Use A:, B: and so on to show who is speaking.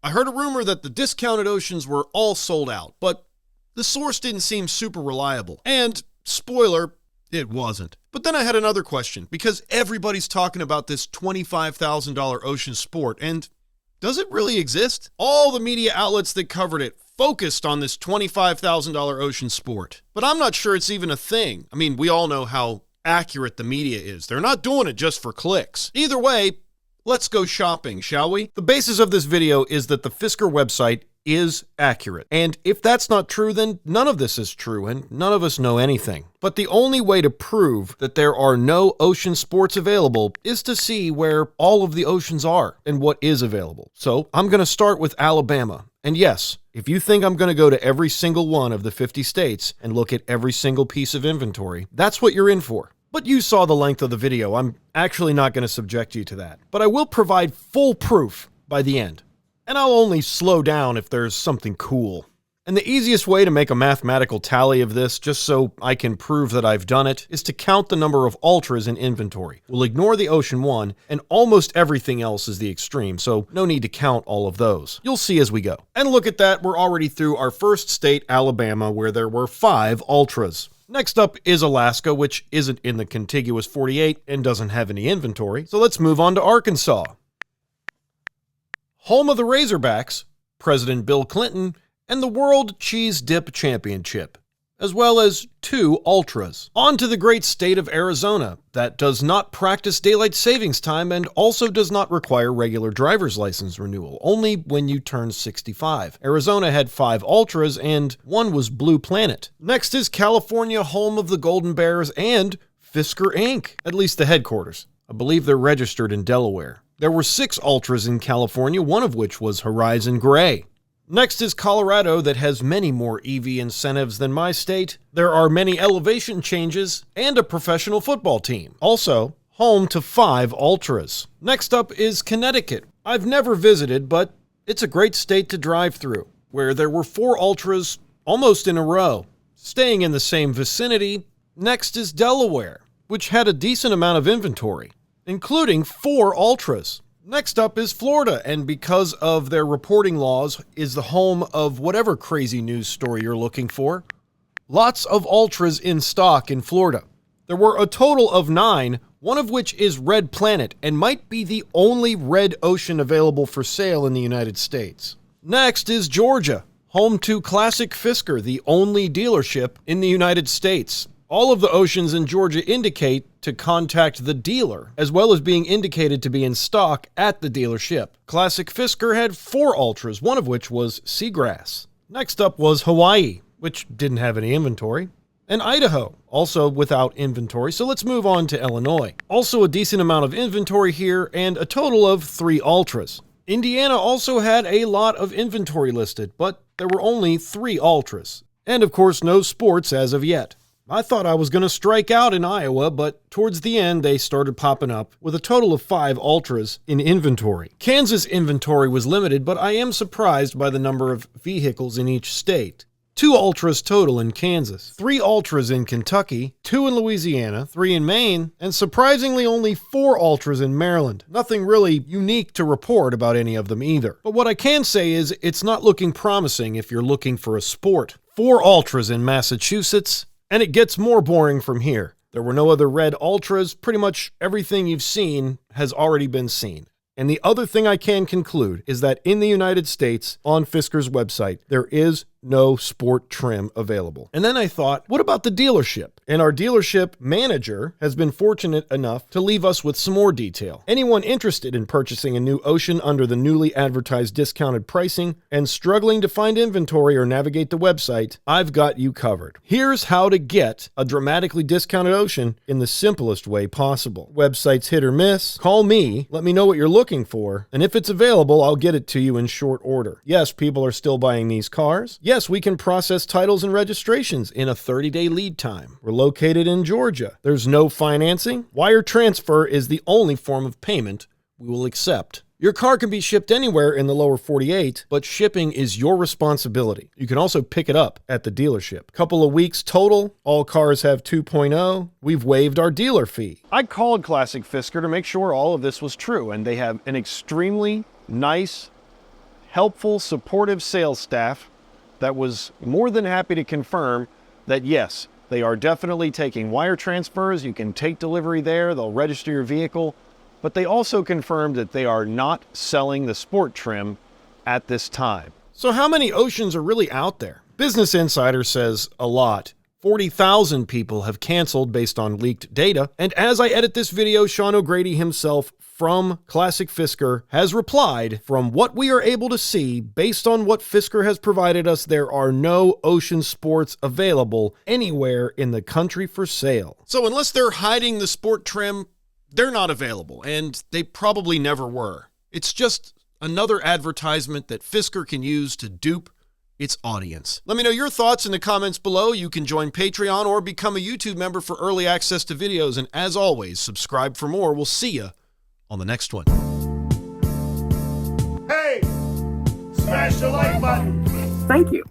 A: I heard a rumor that the discounted Oceans were all sold out, but the source didn't seem super reliable. And, spoiler, it wasn't. But then I had another question, because everybody's talking about this $25,000 Ocean Sport, and does it really exist? All the media outlets that covered it focused on this $25,000 Ocean Sport. But I'm not sure it's even a thing. I mean, we all know how accurate the media is. They're not doing it just for clicks. Either way, let's go shopping, shall we? The basis of this video is that the Fisker website is accurate. And if that's not true, then none of this is true, and none of us know anything. But the only way to prove that there are no Ocean Sports available is to see where all of the Oceans are and what is available. So I'm going to start with Alabama. And yes, if you think I'm going to go to every single one of the 50 states and look at every single piece of inventory, that's what you're in for. But you saw the length of the video. I'm actually not going to subject you to that. But I will provide full proof by the end. And I'll only slow down if there's something cool. And the easiest way to make a mathematical tally of this, just so I can prove that I've done it, is to count the number of Ultras in inventory. We'll ignore the Ocean One, and almost everything else is the Extreme, so no need to count all of those. You'll see as we go. And look at that, we're already through our first state, Alabama, where there were 5 Ultras. Next up is Alaska, which isn't in the contiguous 48 and doesn't have any inventory. So let's move on to Arkansas. Home of the Razorbacks, President Bill Clinton, and the World Cheese Dip Championship, as well as 2 Ultras. On to the great state of Arizona, that does not practice daylight savings time and also does not require regular driver's license renewal, only when you turn 65. Arizona had 5 Ultras and 1 was Blue Planet. Next is California, home of the Golden Bears and Fisker Inc., at least the headquarters. I believe they're registered in Delaware. There were 6 Ultras in California, one of which was Horizon Gray. Next is Colorado, that has many more EV incentives than my state. There are many elevation changes and a professional football team. Also, home to 5 Ultras. Next up is Connecticut. I've never visited, but it's a great state to drive through, where there were 4 Ultras almost in a row. Staying in the same vicinity, next is Delaware, which had a decent amount of inventory, including 4 Ultras. Next up is Florida, and because of their reporting laws, is the home of whatever crazy news story you're looking for. Lots of Ultras in stock in Florida. There were a total of 9, one of which is Red Planet, and might be the only red Ocean available for sale in the United States. Next is Georgia, home to Classic Fisker, the only dealership in the United States. All of the Oceans in Georgia indicate to contact the dealer, as well as being indicated to be in stock at the dealership. Classic Fisker had 4 Ultras, one of which was Seagrass. Next up was Hawaii, which didn't have any inventory, and Idaho, also without inventory, so let's move on to Illinois. Also a decent amount of inventory here, and a total of 3 Ultras. Indiana also had a lot of inventory listed, but there were only 3 Ultras. And of course, no sports as of yet. I thought I was going to strike out in Iowa, but towards the end they started popping up with a total of 5 Ultras in inventory. Kansas inventory was limited, but I am surprised by the number of vehicles in each state. 2 Ultras total in Kansas, 3 Ultras in Kentucky, 2 in Louisiana, 3 in Maine, and surprisingly only 4 Ultras in Maryland. Nothing really unique to report about any of them either. But what I can say is it's not looking promising if you're looking for a sport. 4 Ultras in Massachusetts, and it gets more boring from here. There were no other red Ultras. Pretty much everything you've seen has already been seen. And the other thing I can conclude is that in the United States, on Fisker's website, there is no sport trim available. And then I thought, what about the dealership? And our dealership manager has been fortunate enough to leave us with some more detail. Anyone interested in purchasing a new Ocean under the newly advertised discounted pricing and struggling to find inventory or navigate the website, I've got you covered. Here's how to get a dramatically discounted Ocean in the simplest way possible. Website's hit or miss. Call me, let me know what you're looking for, and if it's available, I'll get it to you in short order. Yes, people are still buying these cars. Yes, we can process titles and registrations in a 30-day lead time. We're located in Georgia. There's no financing. Wire transfer is the only form of payment we will accept. Your car can be shipped anywhere in the lower 48, but shipping is your responsibility. You can also pick it up at the dealership. Couple of weeks total. All cars have 2.0. We've waived our dealer fee. I called Classic Fisker to make sure all of this was true, and they have an extremely nice,
B: helpful, supportive sales staff that was more than happy to confirm that yes, they are definitely taking wire transfers. You can take delivery there, they'll register your vehicle, but they also confirmed that they are not selling the sport trim at this time.
A: So how many Oceans are really out there? Business Insider says a lot. 40,000 people have canceled based on leaked data. And as I edit this video, Sean O'Grady himself from Classic Fisker has replied, from what we are able to see, based on what Fisker has provided us, there are no Ocean Sports available anywhere in the country for sale. So unless they're hiding the sport trim, they're not available, and they probably never were. It's just another advertisement that Fisker can use to dupe its audience. Let me know your thoughts in the comments below. You can join Patreon or become a YouTube member for early access to videos. And as always, subscribe for more. We'll see you on the next one.
C: Hey, smash the like button.
D: Thank you.